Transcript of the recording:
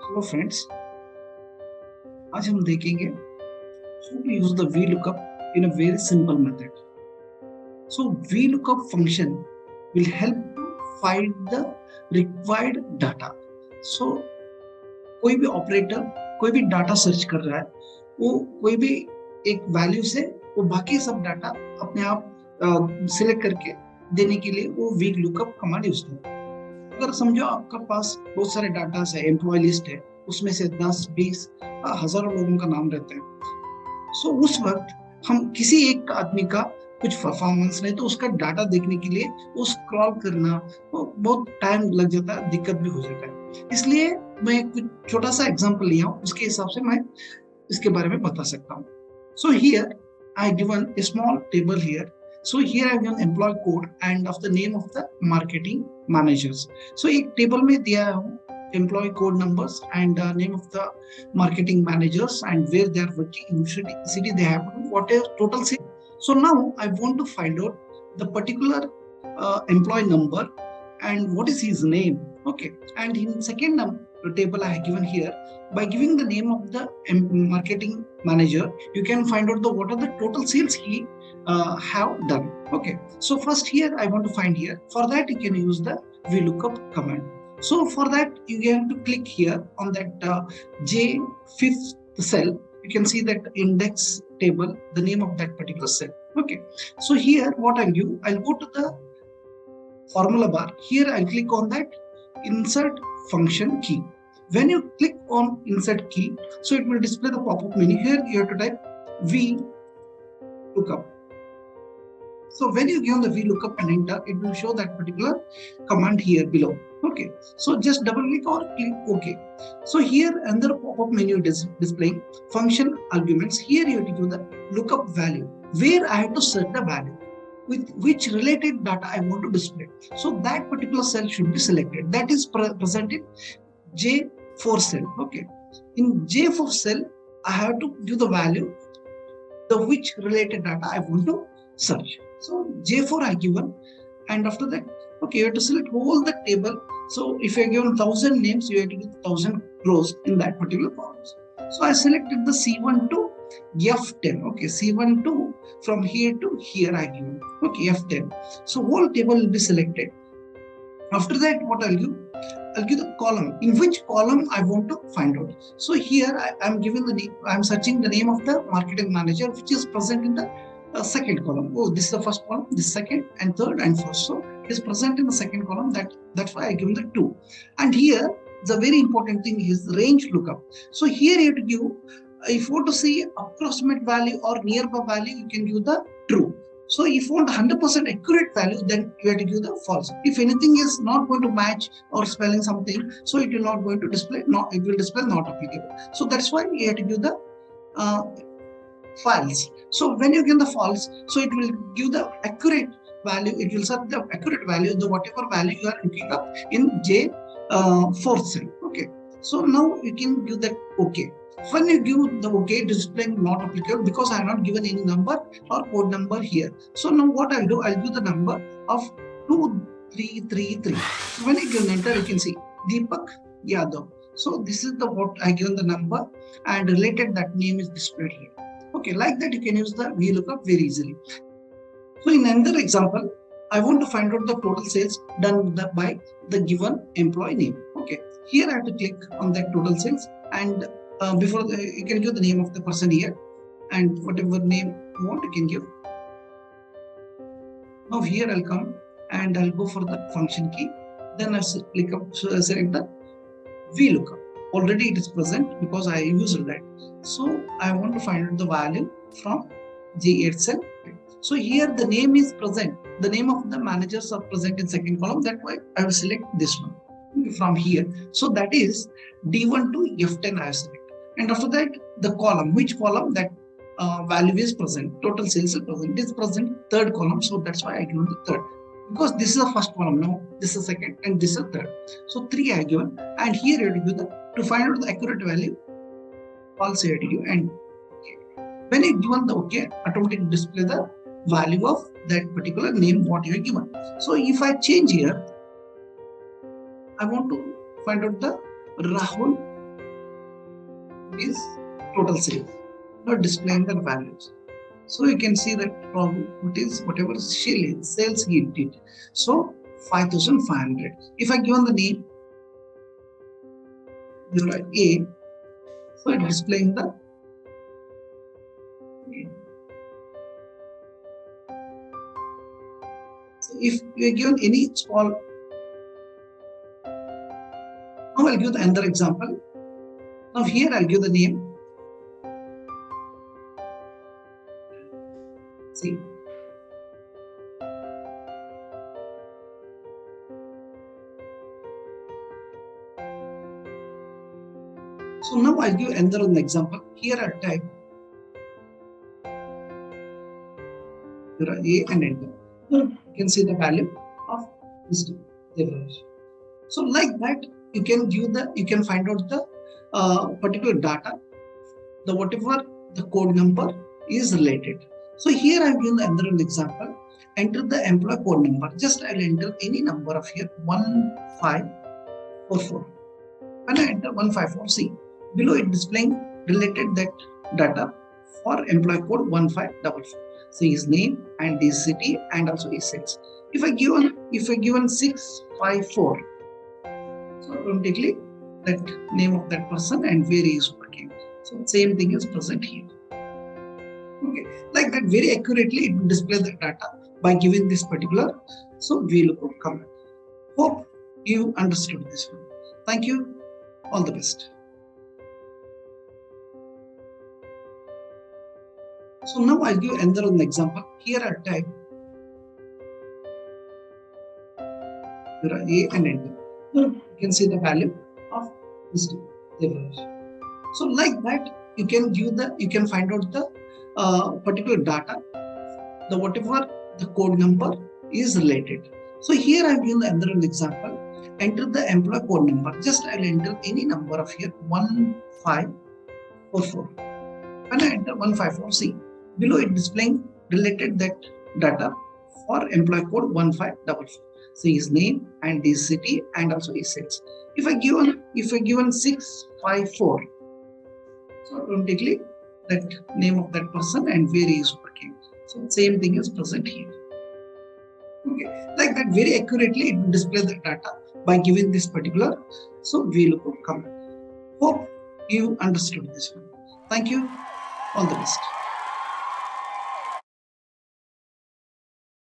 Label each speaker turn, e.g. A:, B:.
A: Hello friends, आज हम देखेंगे how to use the VLOOKUP in a very simple method. So VLOOKUP function will help to find the required data. So कोई भी operator कोई भी data search कर रहा है, वो कोई भी एक वैल्यू से वो बाकी सब डाटा अपने आप सिलेक्ट करके देने के लिए वो VLOOKUP कमांड यूज करता है। अगर समझो आपका पास बहुत सारे डाटा है, एम्प्लॉय लिस्ट है, उसमें से 10-20 हजारों लोगों का नाम रहता है। सो उस वक्त हम किसी एक आदमी का कुछ परफॉर्मेंस नहीं तो उसका डाटा देखने के लिए वो स्क्रॉल करना वो बहुत टाइम लग जाता है, दिक्कत भी हो जाता है। इसलिए मैं कुछ छोटा सा एग्जांपल लिया हूँ, उसके हिसाब से मैं इसके बारे में बता सकता हूँ। So here I given A small table here. So here I have an employee code and of the name of the marketing managers. So एक टेबल में दिया है employee code numbers and name of the marketing managers and where they are working in city they have, what is total sale. So now I want to find out the particular employee number and what is his name. Okay, and in second table I have given here, by giving the name of the marketing manager you can find out the what are the total sales he have done. Okay, so first here I want to find here. For that you can use the VLOOKUP command. So for that you have to click here on that J5th cell. You can see that index table, the name of that particular cell. Okay, so here what I'll do, I'll go to the formula bar. Here I'll click on that insert function key. When you click on insert key, so it will display the pop-up menu. Here you have to type VLOOKUP. So when you give the VLOOKUP and enter, it will show that particular command here below. Okay, so just double click or click OK. So here under pop-up menu is displaying function arguments. Here you have to give the lookup value, where I have to set the value with which related data I want to display. So that particular cell should be selected. That is present in J4 cell. Okay, in J4 cell I have to give the value the which related data I want to search. So J4 I given, and after that, okay, you have to select all the table. So if you are given 1000 names, you have to give 1000 rows in that particular columns. So I selected the C1 to F10. Okay, C1 to from here to here I given. Okay, F10. So whole table will be selected. After that, what I'll give? I'll give the column. In which column I want to find out. So here I'm giving the name. I'm searching the name of the marketing manager, which is present in the second column. Oh, this is the first column, this second and third and first. So it is present in the second column. That's why I give the 2. And here the very important thing is range lookup. So here you have to give, if you want to see approximate value or nearby value, you can give the true. So if you want 100% accurate value, then you have to give the false. If anything is not going to match or spelling something, so it will not going to display, it will display not applicable. So that's why you have to give the false. So when you give the false, so it will give the accurate value. It will set the accurate value, the whatever value you are looking up in J4 cell. Okay. So now you can give that OK. When you give the OK, it is displaying not applicable because I have not given any number or code number here. So now what I'll do, I'll give the number of 2333. When you give enter, you can see Deepak Yadav. So this is the what I given the number and related that name is displayed here. Okay, like that you can use the VLOOKUP very easily. So in another example, I want to find out the total sales done by the given employee name. Okay, here I have to click on that total sales, and before you can give the name of the person here, and whatever name you want you can give. Now here I'll come and I'll go for the function key. Then I select the VLOOKUP. Already it is present because I used that. So I want to find out the value from J8 cell. So here the name is present. The name of the managers are present in second column. That's why I will select this one from here. So that is D1 to F10 I select. And after that, the column, which column that value is present, total sales is present. It is present third column. So that's why I given the third. Because this is the first column now, this is second, and this is third. So 3 I given, and here you have to give the, to find out the accurate value, false you have to give, and okay. When you given the OK, automatically display the value of that particular name what you have given. So if I change here, I want to find out the Rahul is total sales, not displaying the values. So you can see that what is whatever sales he did. So 5,500. If I given the name A, so it displaying the A. So if you are given any small, now I'll give another example. Now here I'll give the name. See. So now I'll give another example. Here I'll type A and enter. You can see the value of this leverage. So like that, you can find out the particular data, the whatever the code number is related. So here I'm giving another example. Enter the employee code number. Just I'll enter any number of here 1544. When I enter 154, see below it displaying related that data for employee code 1544. So his name and his city and also his sales. If I given 654, so automatically that name of that person and where he is working. So same thing is present here. Okay, like that very accurately it will display the data by giving this particular Vlookup command. Hope you understood this one. Thank you. All the best. So now I'll give another example. Here I'll type A and enter. You can see the value of this leverage. So like that, you can find out the particular data, the whatever the code number is related. So here I'm giving another example. Enter the employee code number. Just I'll enter any number of here 1544. When I enter 154, see below it displaying related that data for employee code 1544. So his name and his city and also his sales. If I given 654, so automatically that name of that person and where he is working. So same thing is present here. Okay, like that very accurately it will display the data by giving this particular Vlookup command. Hope you understood this one. Thank you. All the best.